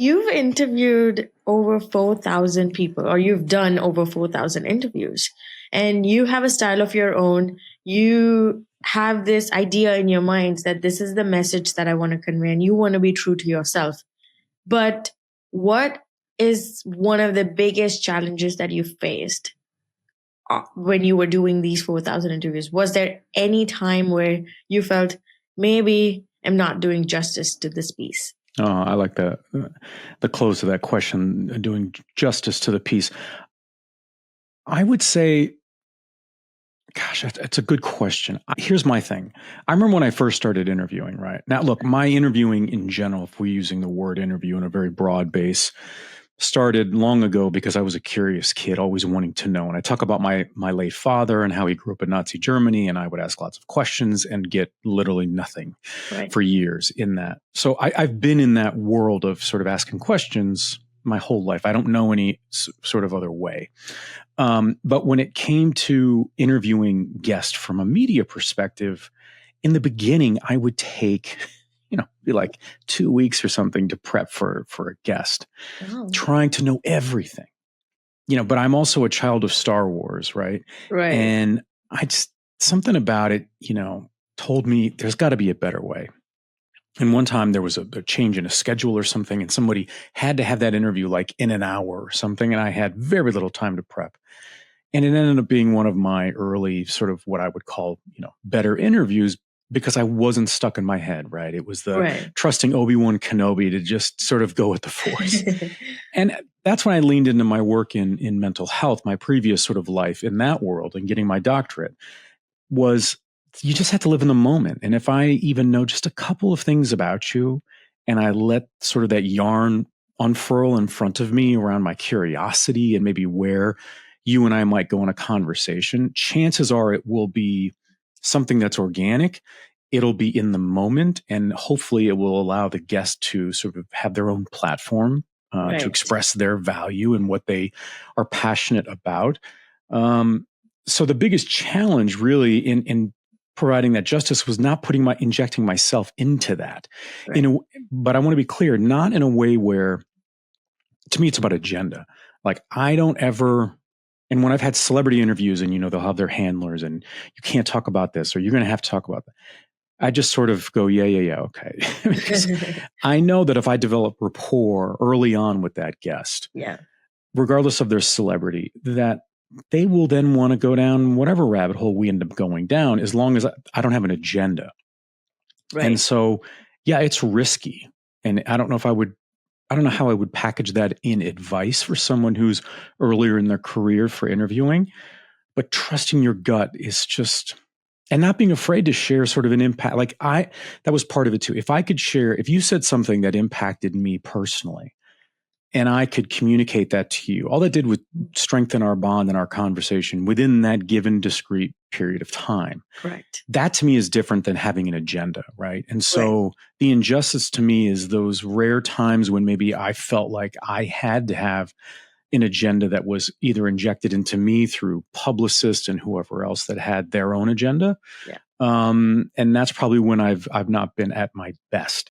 You've interviewed over 4,000 people, or you've done over 4,000 interviews, and you have a style of your own. You have this idea in your mind that this is the message that I want to convey, and you want to be true to yourself. But what is one of the biggest challenges that you faced when you were doing these 4,000 interviews? Was there any time where you felt maybe I'm not doing justice to this piece? Oh, I like the close of that question, doing justice to the piece. I would say, gosh, that's a good question. Here's my thing. I remember when I first started interviewing, right? Now, look, my interviewing in general, if we're using the word interview in a very broad base, started long ago because I was a curious kid, always wanting to know. And I talk about my late father and how he grew up in Nazi Germany, and I would ask lots of questions and get literally nothing for years in that. So I've been in that world of sort of asking questions my whole life. I don't know any sort of other way. But when it came to interviewing guests from a media perspective, in the beginning, I would take be like 2 weeks or something to prep for a guest, trying to know everything, but I'm also a child of Star Wars, right? Right. And something about it, told me there's got to be a better way. And one time there was a change in a schedule or something, and somebody had to have that interview like in an hour or something. And I had very little time to prep. And it ended up being one of my early sort of what I would call, better interviews, because I wasn't stuck in my head, right? It was the trusting Obi-Wan Kenobi to just sort of go with the Force. And that's when I leaned into my work in mental health, my previous sort of life in that world, and getting my doctorate was you just have to live in the moment. And if I even know just a couple of things about you, and I let sort of that yarn unfurl in front of me around my curiosity and maybe where you and I might go in a conversation, chances are it will be something that's organic. It'll be in the moment, and hopefully it will allow the guest to sort of have their own platform to express their value and what they are passionate about. So the biggest challenge really in providing that justice was not injecting myself into that. But I want to be clear, not in a way where, to me, it's about agenda. Like I don't ever. And when I've had celebrity interviews and, they'll have their handlers and you can't talk about this, or you're going to have to talk about that, I just sort of go, yeah, okay. Because I know that if I develop rapport early on with that guest, regardless of their celebrity, that they will then want to go down whatever rabbit hole we end up going down, as long as I don't have an agenda. Right. And so, it's risky. And I don't know how I would package that in advice for someone who's earlier in their career for interviewing, but trusting your gut is just, and not being afraid to share sort of an impact. Like that was part of it too. If you said something that impacted me personally and I could communicate that to you, all that did was strengthen our bond and our conversation within that given discrete period of time. Correct. That to me is different than having an agenda, right? And so the injustice to me is those rare times when maybe I felt like I had to have an agenda that was either injected into me through publicists and whoever else that had their own agenda. And that's probably when I've not been at my best.